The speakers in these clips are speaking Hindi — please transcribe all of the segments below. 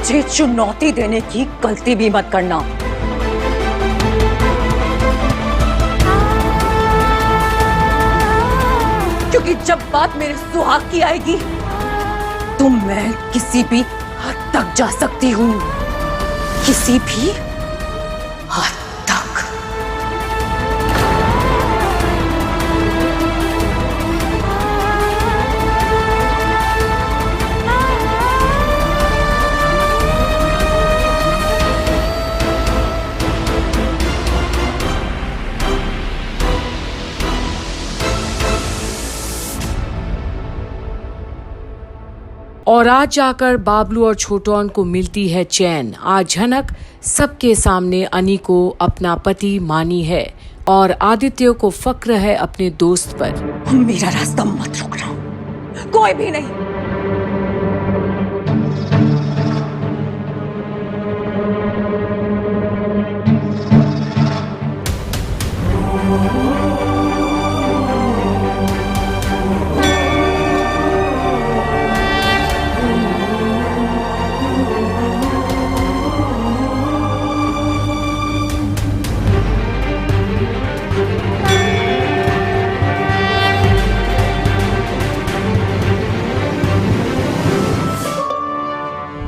मुझे चुनौती देने की गलती भी मत करना। क्योंकि जब बात मेरे सुहाग की आएगी तो मैं किसी भी हद तक जा सकती हूँ, किसी भी हद तक। और आज जाकर बाबलू और छोटौन को मिलती है चैन। आज झनक सबके सामने अनी को अपना पति मानी है और आदित्य को फक्र है अपने दोस्त पर। मेरा रास्ता मत रोकना, कोई भी नहीं।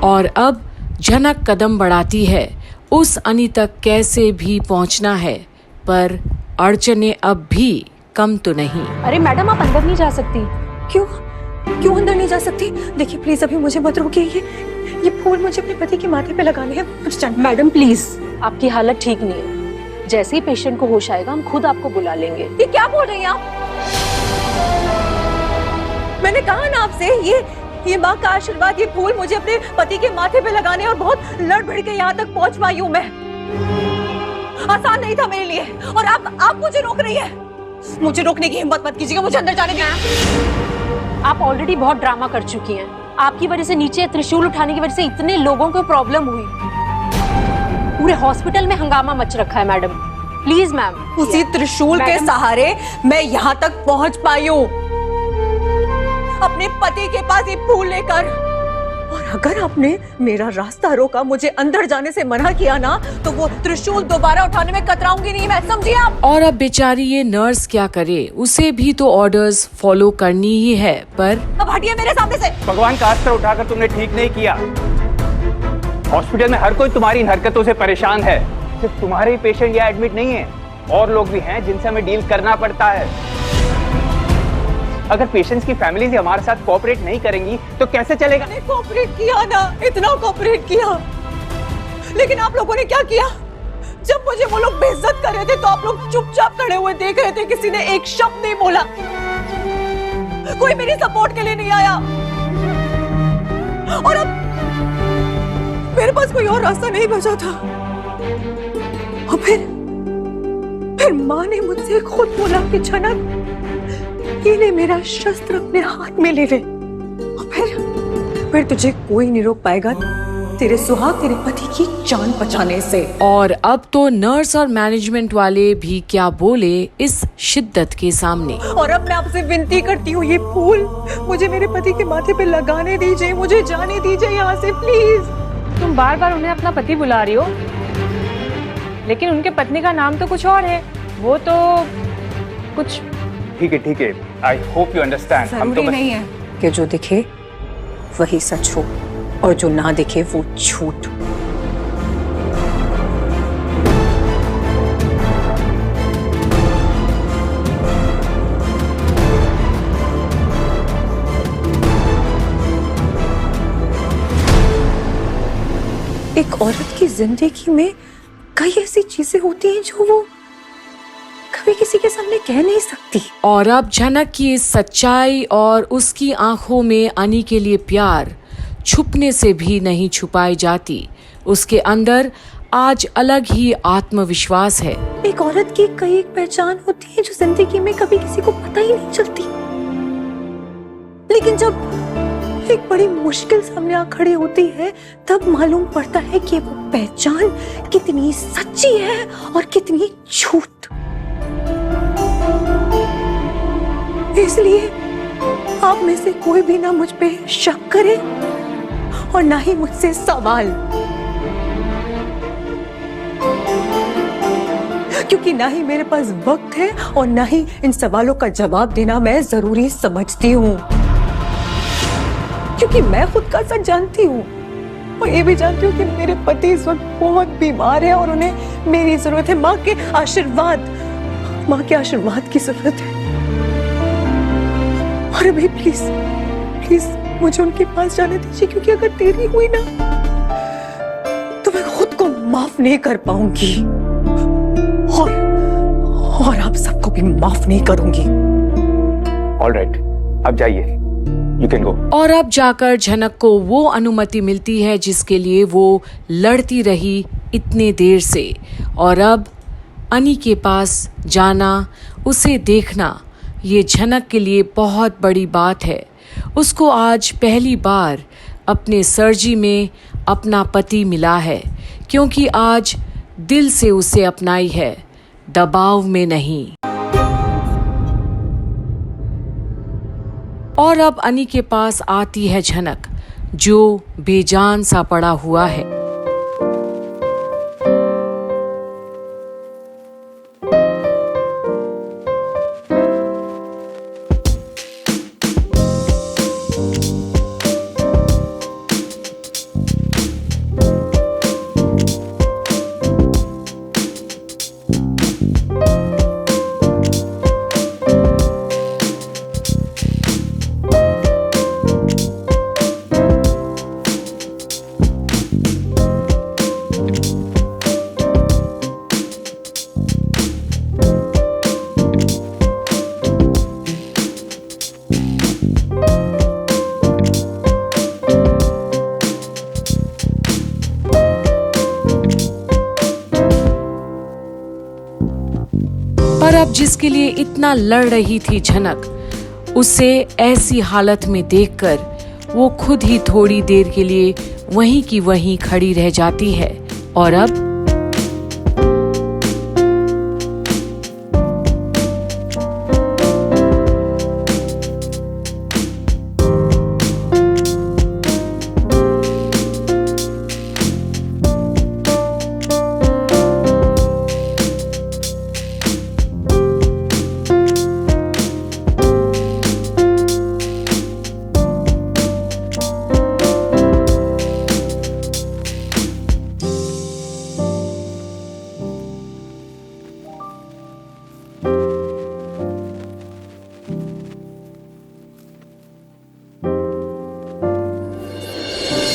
और अब झनक कदम बढ़ाती है, उस अनी तक कैसे भी पहुंचना है, पर अड़चने अब भी कम तो नहीं। अरे मैडम, आप अंदर नहीं जा सकती। क्यों अंदर नहीं जा सकती? देखिए प्लीज अभी मुझे मत रोकिए। ये फूल मुझे अपने पति के माथे पे लगाने हैं। मैडम प्लीज, आपकी हालत ठीक नहीं है। जैसे ही पेशेंट को होश आएगा हम खुद आपको बुला लेंगे। ये क्या बोल रही हैं आप? मैंने कहा ना आपसे, ये माँ का आशीर्वाद, ये फूल मुझे अपने पति के माथे पे लगाने, और बहुत लड़ भिड़ के यहाँ तक पहुँच पाई हूँ मैं। आसान नहीं था मेरे लिए, और आप मुझे रोक रही है। मुझे रोकने की हिम्मत मत कीजिएगा, मुझे अंदर जाने दीजिए। आप ऑलरेडी बहुत ड्रामा कर चुकी हैं। आपकी वजह से नीचे त्रिशूल उठाने की वजह से इतने लोगों को प्रॉब्लम हुई। पूरे हॉस्पिटल में हंगामा मच रखा है मैडम। Please ma'am. उसी त्रिशूल के सहारे मैं यहाँ तक पहुँच पाई हूँ, अपने पति के पास ये फूल लेकर। और अगर आपने मेरा रास्ता रोका, मुझे अंदर जाने से मना किया ना, तो वो त्रिशूल दोबारा उठाने में कतराऊंगी नहीं मैं, समझिए आप। और अब बेचारी ये नर्स क्या करे, उसे भी तो ऑर्डर्स फॉलो करनी ही है। पर अब हटिए मेरे सामने से। भगवान का अस्त्र उठाकर तुमने ठीक नहीं किया। हॉस्पिटल में हर कोई तुम्हारी इन हरकतों से परेशान है। सिर्फ तुम्हारे ही पेशेंट यहाँ एडमिट नहीं है, और लोग भी हैं जिनसे हमें डील करना पड़ता है। अगर पेशेंट्स की फैमिलीज हमारे साथ कोऑपरेट नहीं करेंगी तो कैसे चलेगा? मैंने कोऑपरेट किया ना, इतना कोऑपरेट किया, लेकिन आप लोगों ने क्या किया? जब मुझे वो लोग बेइज्जत कर रहे थे तो आप लोग चुपचाप खड़े हुए देख रहे थे, किसी ने एक शब्द नहीं बोला, कोई मेरी सपोर्ट के लिए नहीं आया। और अब मेरे पास कोई और रास्ता नहीं बचा था। और फिर माँ ने मुझसे खुद बोला कि झनक, ये ले मेरा शस्त्र अपने हाथ में ले ले। और फिर तुझे कोई नहीं रोक पाएगा तेरे सुहाग, तेरे पति की जान बचाने से। और अब तो नर्स और मैनेजमेंट वाले भी क्या बोले इस शिद्दत के सामने। और अब मैं आपसे विनती करती हूँ, ये फूल मुझे मेरे पति के माथे पे लगाने दीजिए, मुझे जाने दीजिए यहाँ से प्लीज। तुम बार बार उन्हें अपना पति बुला रही हो, लेकिन उनके पत्नी का नाम तो कुछ और है। वो तो कुछ ठीक है, आई होप यू अंडरस्टैंड। जरूरी नहीं है कि जो दिखे वही सच हो, और जो ना दिखे वो झूठ। एक औरत की जिंदगी में कई ऐसी चीजें होती हैं जो वो कभी किसी के सामने कह नहीं सकती। और अब झनक की इस सच्चाई और उसकी आंखों में अनी के लिए प्यार छुपने से भी नहीं छुपाई जाती। उसके अंदर आज अलग ही आत्मविश्वास है। एक औरत की कई एक पहचान होती है जो जिंदगी में कभी किसी को पता ही नहीं चलती, लेकिन जब एक बड़ी मुश्किल सामने आ खड़ी होती है तब मालूम पड़ता है कि वो पहचान कितनी सच्ची है और कितनी झूठ। इसलिए आप में से कोई भी ना मुझ पे शक करे और ना ही मुझसे सवाल, क्योंकि ना ही मेरे पास वक्त है और ना ही इन सवालों का जवाब देना मैं जरूरी समझती हूँ, क्योंकि मैं खुद का सच जानती हूँ और ये भी जानती हूँ कि मेरे पति इस वक्त बहुत बीमार है और उन्हें मेरी जरूरत है। माँ के आशीर्वाद की जरूरत है। और अभी प्लीज प्लीज मुझे उनके पास जाने दीजिए, क्योंकि अगर देरी हुई ना तो मैं खुद को माफ नहीं कर पाऊंगी और आप सबको भी माफ नहीं करूंगी। ऑलराइट, अब जाइए, यू कैन गो। और अब जाकर झनक को वो अनुमति मिलती है जिसके लिए वो लड़ती रही इतने देर से। और अब अनी के पास जाना, उसे देखना, ये झनक के लिए बहुत बड़ी बात है। उसको आज पहली बार अपने सर्जी में अपना पति मिला है, क्योंकि आज दिल से उसे अपनाई है, दबाव में नहीं। और अब अनी के पास आती है झनक, जो बेजान सा पड़ा हुआ है। पर अब जिसके लिए इतना लड़ रही थी झनक, उसे ऐसी हालत में देखकर वो खुद ही थोड़ी देर के लिए वहीं की वहीं खड़ी रह जाती है। और अब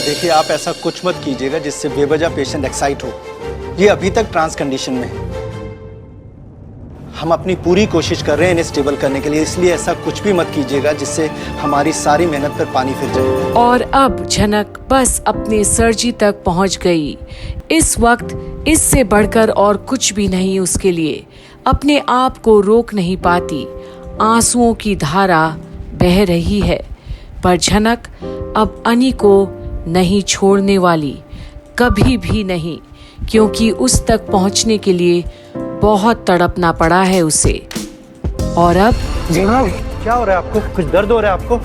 देखिए, आप ऐसा कुछ मत कीजिएगा जिससे बेवजह पेशेंट एक्साइट हो। ये अभी तक ट्रांस कंडीशन में है। हम अपनी पूरी कोशिश कर रहे हैं इन्हें स्टेबल करने के लिए, इसलिए ऐसा कुछ भी मत कीजिएगा जिससे हमारी सारी मेहनत पर पानी फिर जाए। और अब झनक बस अपने सर्जी तक पहुंच गई। इस वक्त इससे बढ़कर और कुछ भी नहीं उसके लिए। अपने आप को रोक नहीं पाती, आंसुओं की धारा बह रही है। पर झनक अब अनी को नहीं छोड़ने वाली, कभी भी नहीं, क्योंकि उस तक पहुंचने के लिए बहुत तड़पना पड़ा है उसे। और अब जनाब, क्या हो रहा है आपको? कुछ दर्द हो रहा है आपको?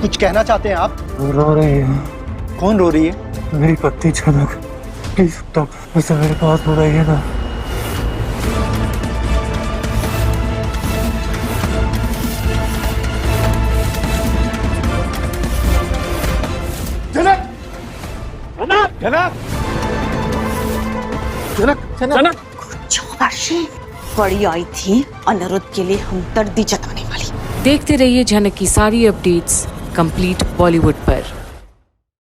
कुछ कहना चाहते हैं आप? रो रही है। कौन रो रही है? मेरी पत्नी झनक। प्लीज तो उसे मेरे पास बुलाइए ना। जनक जो वर्षी बड़ी आई थी अनिरुद्ध के लिए हमदर्दी जताने वाली। देखते रहिए झनक की सारी अपडेट्स कंप्लीट बॉलीवुड पर।